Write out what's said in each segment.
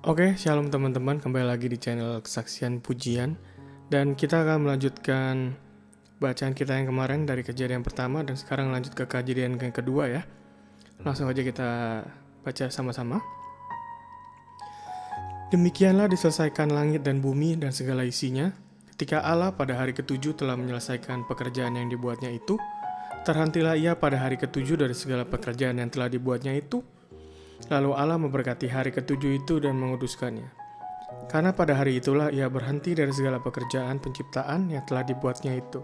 Oke, shalom teman-teman, kembali lagi di channel Kesaksian Pujian. Dan kita akan melanjutkan bacaan kita yang kemarin dari kejadian pertama dan sekarang lanjut ke kejadian yang kedua ya. Langsung aja kita baca sama-sama. Demikianlah diselesaikan langit dan bumi dan segala isinya, ketika Allah pada hari ketujuh telah menyelesaikan pekerjaan yang dibuatnya itu. Terhentilah ia pada hari ketujuh dari segala pekerjaan yang telah dibuatnya itu. Lalu Allah memberkati hari ketujuh itu dan menguduskannya. Karena pada hari itulah ia berhenti dari segala pekerjaan penciptaan yang telah dibuatnya itu.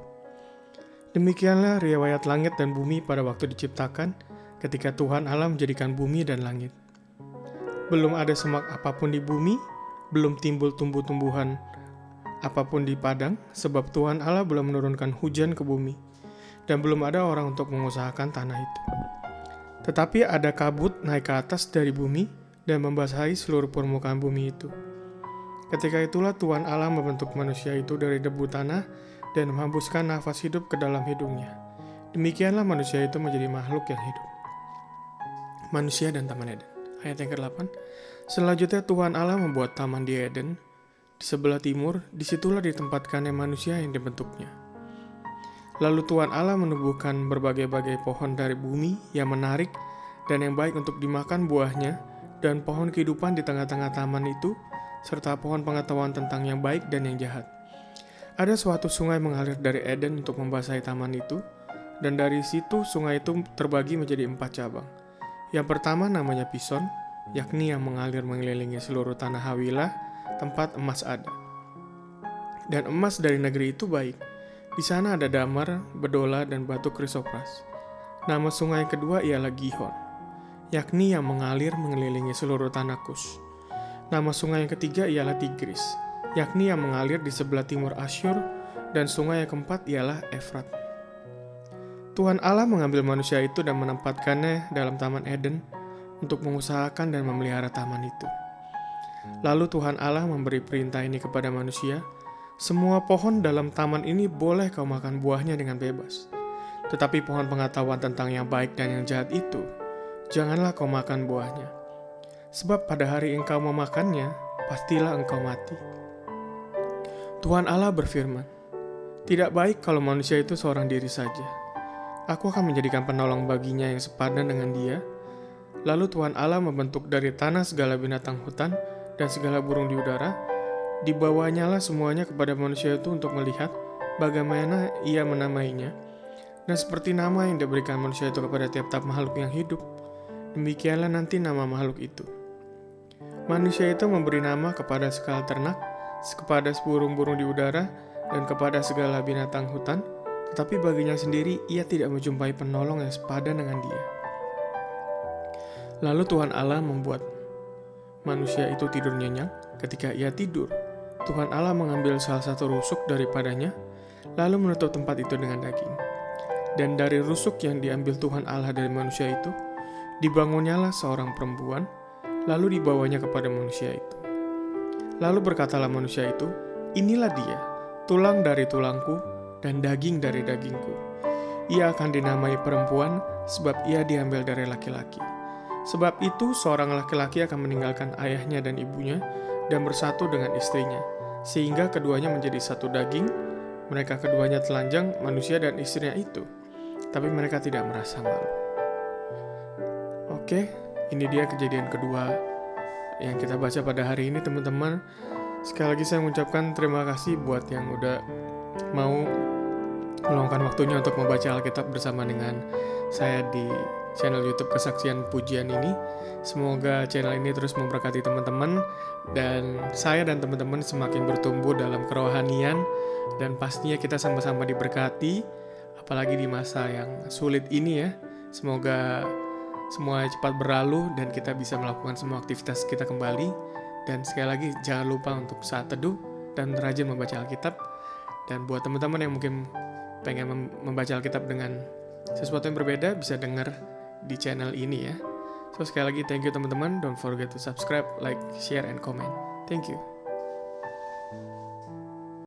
Demikianlah riwayat langit dan bumi pada waktu diciptakan, ketika Tuhan Allah menjadikan bumi dan langit. Belum ada semak apapun di bumi, belum timbul tumbuh-tumbuhan apapun di padang, sebab Tuhan Allah belum menurunkan hujan ke bumi, dan belum ada orang untuk mengusahakan tanah itu. Tetapi ada kabut naik ke atas dari bumi dan membasahi seluruh permukaan bumi itu. Ketika itulah Tuhan Allah membentuk manusia itu dari debu tanah dan menghembuskan nafas hidup ke dalam hidungnya. Demikianlah manusia itu menjadi makhluk yang hidup. Manusia dan Taman Eden. Ayat yang ke-8. Selanjutnya Tuhan Allah membuat taman di Eden. Di sebelah timur, disitulah ditempatkannya manusia yang dibentuknya. Lalu Tuhan Allah menumbuhkan berbagai-bagai pohon dari bumi yang menarik dan yang baik untuk dimakan buahnya, dan pohon kehidupan di tengah-tengah taman itu, serta pohon pengetahuan tentang yang baik dan yang jahat. Ada suatu sungai mengalir dari Eden untuk membasahi taman itu, dan dari situ sungai itu terbagi menjadi 4 cabang. Yang pertama namanya Pison, yakni yang mengalir mengelilingi seluruh tanah Hawilah, tempat emas ada. Dan emas dari negeri itu baik. Di sana ada damar, bedola, dan batu krisopras. Nama sungai yang kedua ialah Gihon, yakni yang mengalir mengelilingi seluruh tanah Kus. Nama sungai yang ketiga ialah Tigris, yakni yang mengalir di sebelah timur Asyur, dan sungai yang keempat ialah Efrat. Tuhan Allah mengambil manusia itu dan menempatkannya dalam Taman Eden untuk mengusahakan dan memelihara taman itu. Lalu Tuhan Allah memberi perintah ini kepada manusia, semua pohon dalam taman ini boleh kau makan buahnya dengan bebas. Tetapi pohon pengetahuan tentang yang baik dan yang jahat itu, janganlah kau makan buahnya. Sebab pada hari engkau memakannya, pastilah engkau mati. Tuhan Allah berfirman, tidak baik kalau manusia itu seorang diri saja. Aku akan menjadikan penolong baginya yang sepadan dengan dia. Lalu Tuhan Allah membentuk dari tanah segala binatang hutan dan segala burung di udara. Dibawanyalah semuanya kepada manusia itu untuk melihat bagaimana ia menamainya. Dan seperti nama yang diberikan manusia itu kepada tiap-tiap makhluk yang hidup, demikianlah nanti nama makhluk itu. Manusia itu memberi nama kepada segala ternak, kepada burung-burung di udara, dan kepada segala binatang hutan, tetapi baginya sendiri ia tidak menjumpai penolong yang sepadan dengan dia. Lalu Tuhan Allah membuat manusia itu tidur nyenyak. Ketika ia tidur, Tuhan Allah mengambil salah satu rusuk daripadanya, lalu menutup tempat itu dengan daging. Dan dari rusuk yang diambil Tuhan Allah dari manusia itu, dibangunnyalah seorang perempuan, lalu dibawanya kepada manusia itu. Lalu berkatalah manusia itu, inilah dia, tulang dari tulangku dan daging dari dagingku. Ia akan dinamai perempuan, sebab ia diambil dari laki-laki. Sebab itu seorang laki-laki akan meninggalkan ayahnya dan ibunya, dan bersatu dengan istrinya, sehingga keduanya menjadi satu daging. Mereka keduanya telanjang, manusia dan istrinya itu, tapi mereka tidak merasa malu. Oke, ini dia kejadian kedua yang kita baca pada hari ini, teman-teman. Sekali lagi saya mengucapkan terima kasih buat yang udah mau meluangkan waktunya untuk membaca Alkitab bersama dengan saya di channel YouTube Kesaksian Pujian ini. Semoga channel ini terus memberkati teman-teman, dan saya dan teman-teman semakin bertumbuh dalam kerohanian, dan pastinya kita sama-sama diberkati, apalagi di masa yang sulit ini ya. Semoga semua cepat berlalu dan kita bisa melakukan semua aktivitas kita kembali. Dan sekali lagi jangan lupa untuk saat teduh dan rajin membaca Alkitab. Dan buat teman-teman yang mungkin pengen membaca Alkitab dengan sesuatu yang berbeda, bisa dengar di channel ini ya. So sekali lagi thank you teman-teman. Don't forget to subscribe, like, share, and comment. Thank you.